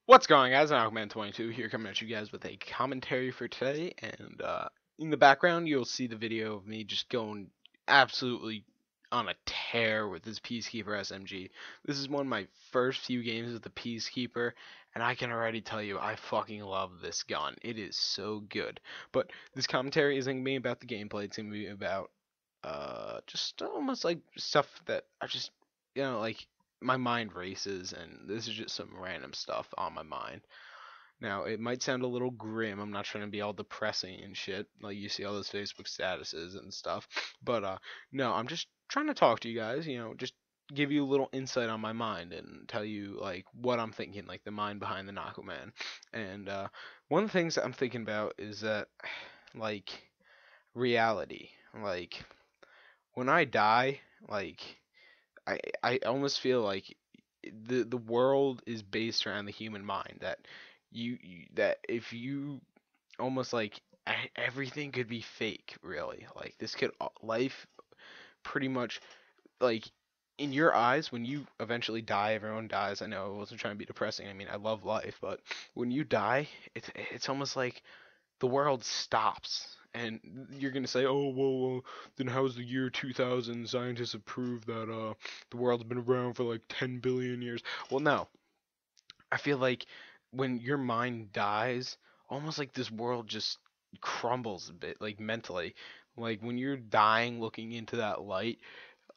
What's going on, guys? Aquaman22 here, coming at you guys with a commentary for today. And in the background, you'll see the video of me just going absolutely on a tear with this Peacekeeper SMG. This is one of my first few games with the Peacekeeper, and I can already tell you I fucking love this gun. It is so good. But this commentary isn't going to be about the gameplay. It's going to be about just almost like stuff that I just, like my mind races, and this is just some random stuff on my mind. Now, it might sound a little grim. I'm not trying to be all depressing and shit, like you see all those Facebook statuses and stuff. But no, I'm just trying to talk to you guys. Just give you a little insight on my mind and tell you like what I'm thinking, like the mind behind the Nakuman. And one of the things that I'm thinking about is that like reality, like when I die, like I almost feel like the world is based around the human mind, that that if you almost like everything could be fake, really. Like this could life pretty much, like, in your eyes, when you eventually die, everyone dies. I know I wasn't trying to be depressing. I mean, I love life, but when you die, it's almost like the world stops. And you're gonna say, "Oh, well, then how's the year 2000? Scientists have proved that the world's been around for like 10 billion years." Well, no. I feel like when your mind dies, almost like this world just crumbles a bit, like mentally. Like when you're dying, looking into that light.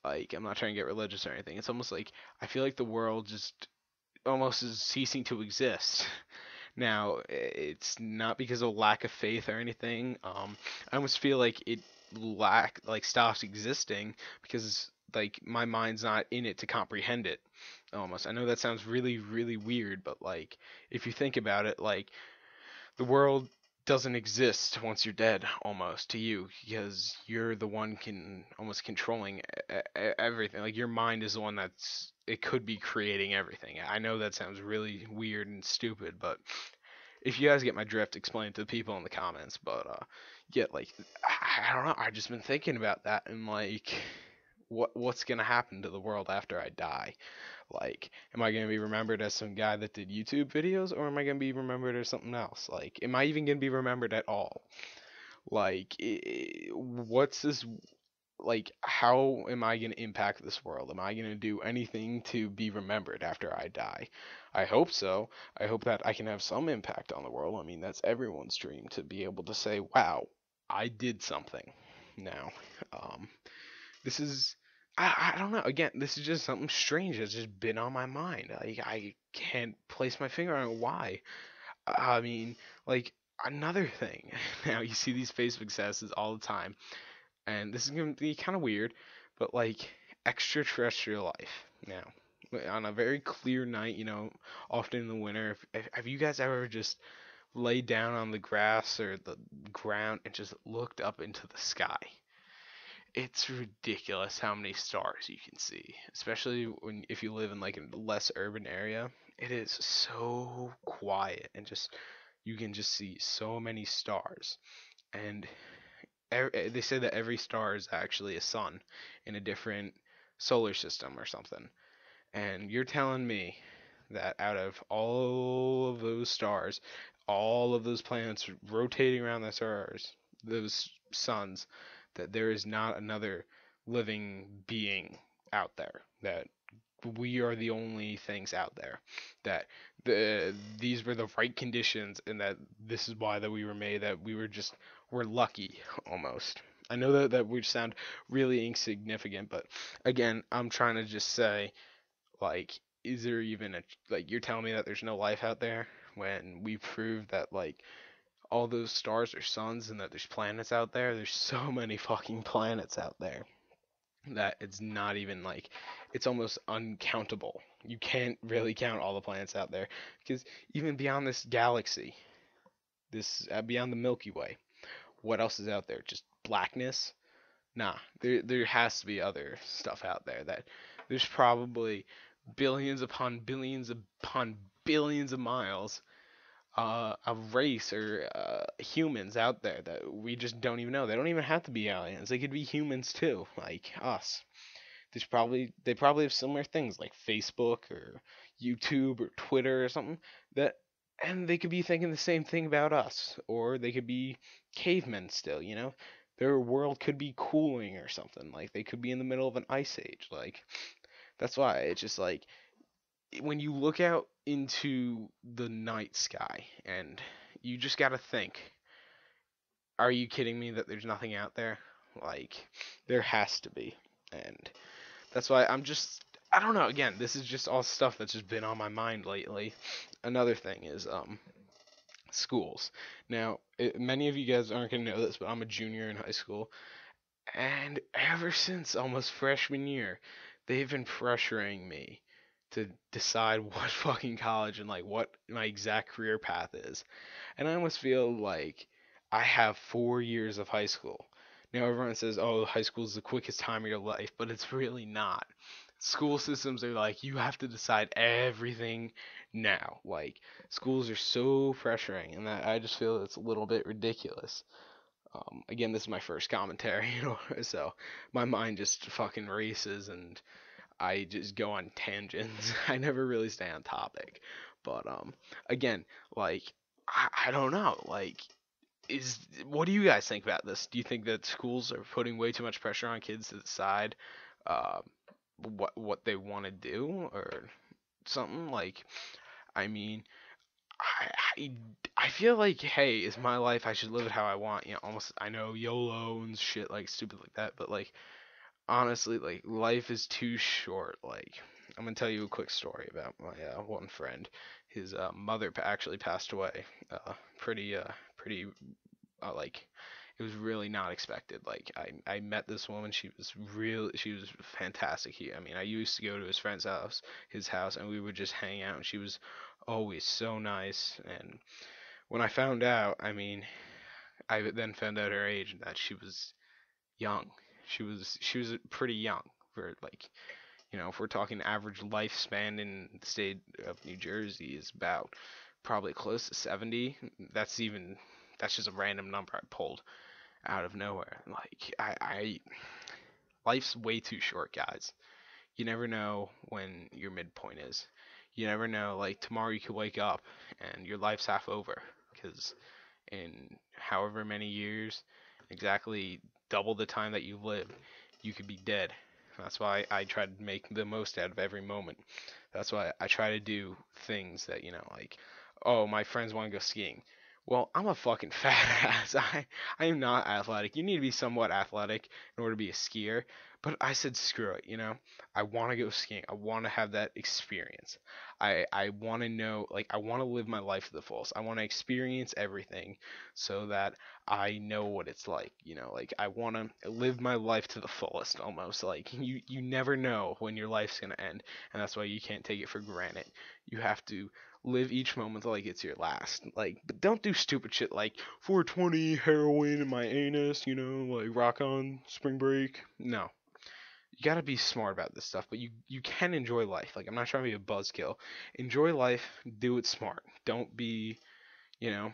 Like, I'm not trying to get religious or anything. It's almost like I feel like the world just almost is ceasing to exist. Now, it's not because of lack of faith or anything. I almost feel like it stops existing because like my mind's not in it to comprehend it. Almost. I know that sounds really, really weird, but like if you think about it, like the world doesn't exist once you're dead, almost, to you, because you're the one can almost controlling everything. Like your mind is the one that's it could be creating everything. I know that sounds really weird and stupid, but if you guys get my drift, explain it to the people in the comments. But yeah, like I don't know. I've just been thinking about that, and like what's gonna happen to the world after I die? Like, am I gonna be remembered as some guy that did YouTube videos, or am I gonna be remembered as something else? Like, am I even gonna be remembered at all? Like, what's this? Like, how am I going to impact this world? Am I going to do anything to be remembered after I die? I hope so. I hope that I can have some impact on the world. I mean, that's everyone's dream, to be able to say, wow, I did something. Now, um, this is, I don't know. Again, this is just something strange that's just been on my mind. Like, I can't place my finger on why. I mean, like, another thing. Now, you see these Facebook statuses all the time, and this is going to be kind of weird, but like extraterrestrial life. Now, on a very clear night, often in the winter, have you guys ever just laid down on the grass or the ground and just looked up into the sky? It's ridiculous how many stars you can see, especially when if you live in like a less urban area. It is so quiet, and just you can just see so many stars. And they say that every star is actually a sun in a different solar system or something. And you're telling me that out of all of those stars, all of those planets rotating around the stars, those suns, that there is not another living being out there, that we are the only things out there, that these were the right conditions, and that this is why that we were made, that we're lucky, almost. I know that would sound really insignificant, but again, I'm trying to just say, like, is there even a, like, you're telling me that there's no life out there when we proved that, like, all those stars are suns, and that there's planets out there? There's so many fucking planets out there that it's not even like, it's almost uncountable. You can't really count all the planets out there, because even beyond this galaxy, this beyond the Milky Way, what else is out there? Just blackness? Nah, there has to be other stuff out there. That there's probably billions upon billions of miles, a race or humans out there that we just don't even know. They don't even have to be aliens. They could be humans too, like us. they probably have similar things like Facebook or YouTube or Twitter or something that, and they could be thinking the same thing about us, or they could be cavemen still, you know. Their world could be cooling or something. Like they could be in the middle of an ice age. Like that's why it's just like when you look out into the night sky and you just got to think, are you kidding me that there's nothing out there? Like there has to be. And that's why I don't know, again, this is just all stuff that's just been on my mind lately. Another thing is schools. Now, many of you guys aren't going to know this, but I'm a junior in high school, and ever since almost freshman year, they've been pressuring me to decide what fucking college and like what my exact career path is. And I almost feel like I have 4 years of high school. Now everyone says, "Oh, high school is the quickest time of your life," but it's really not. School systems are like you have to decide everything now. Like schools are so pressuring, and that I just feel it's a little bit ridiculous. Again, this is my first commentary, you know, so my mind just fucking races and I just go on tangents. I never really stay on topic. But again, like I don't know. Like is what do you guys think about this? Do you think that schools are putting way too much pressure on kids to decide uh, what they want to do or something? Like I mean, I, I I feel like hey, it's my life. I should live it how I want. You know, almost I know YOLO and shit like stupid like that, but like honestly, like life is too short. Like I'm gonna tell you a quick story about my one friend. His mother actually passed away. Pretty like it was really not expected. Like I met this woman. She was fantastic. I mean, I used to go to his house, and we would just hang out. And she was always so nice. And when I found out, I mean, I then found out her age and that she was young. She was pretty young for like if we're talking average lifespan in the state of New Jersey is about probably close to 70. That's just a random number I pulled out of nowhere. Like life's way too short, guys. You never know when your midpoint is. You never know. Like tomorrow you could wake up and your life's half over because in however many years, exactly double the time that you live, you could be dead. That's why I try to make the most out of every moment. That's why I try to do things that, like, oh, my friends want to go skiing. Well, I'm a fucking fat ass. I am not athletic. You need to be somewhat athletic in order to be a skier. But I said screw it. I want to go skiing. I want to have that experience. I want to know, like, I want to live my life to the fullest. I want to experience everything so that I know what it's like. Like I want to live my life to the fullest almost. Like you never know when your life's going to end, and that's why you can't take it for granted. You have to live each moment like it's your last. Like, but don't do stupid shit like 420 heroin in my anus, like rock on spring break. No. You gotta be smart about this stuff, but you can enjoy life. Like I'm not trying to be a buzzkill. Enjoy life, do it smart. Don't be, you know,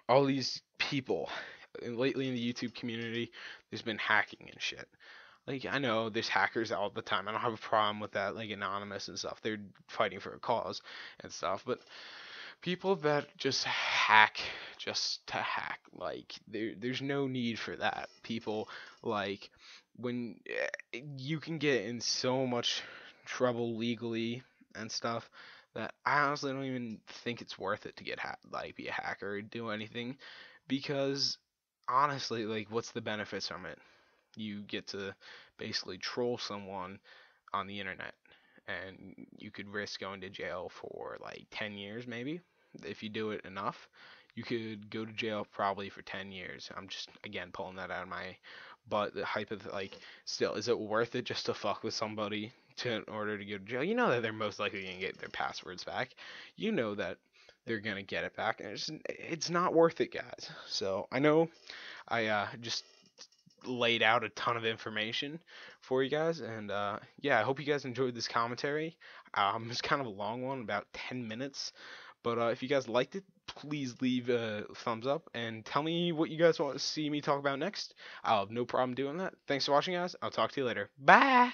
all these people lately in the YouTube community, there's been hacking and shit. Like I know there's hackers all the time. I don't have a problem with that, like anonymous and stuff. They're fighting for a cause and stuff, but people that just to hack, like there's no need for that. People like when you can get in so much trouble legally and stuff that I honestly don't even think it's worth it to like be a hacker or do anything because honestly, like what's the benefits from it? You get to basically troll someone on the internet and you could risk going to jail for like 10 years maybe if you do it enough. You could go to jail probably for 10 years. I'm just again pulling that out of my butt. The like still is it worth it just to fuck with somebody in order to go to jail? You know that they're most likely going to get their passwords back. You know that they're going to get it back and it's not worth it, guys. So, I know I just laid out a ton of information for you guys and yeah, I hope you guys enjoyed this commentary. It's kind of a long one, about 10 minutes, but if you guys liked it, please leave a thumbs up and tell me what you guys want to see me talk about next. I'll have no problem doing that. Thanks for watching, guys. I'll talk to you later. Bye.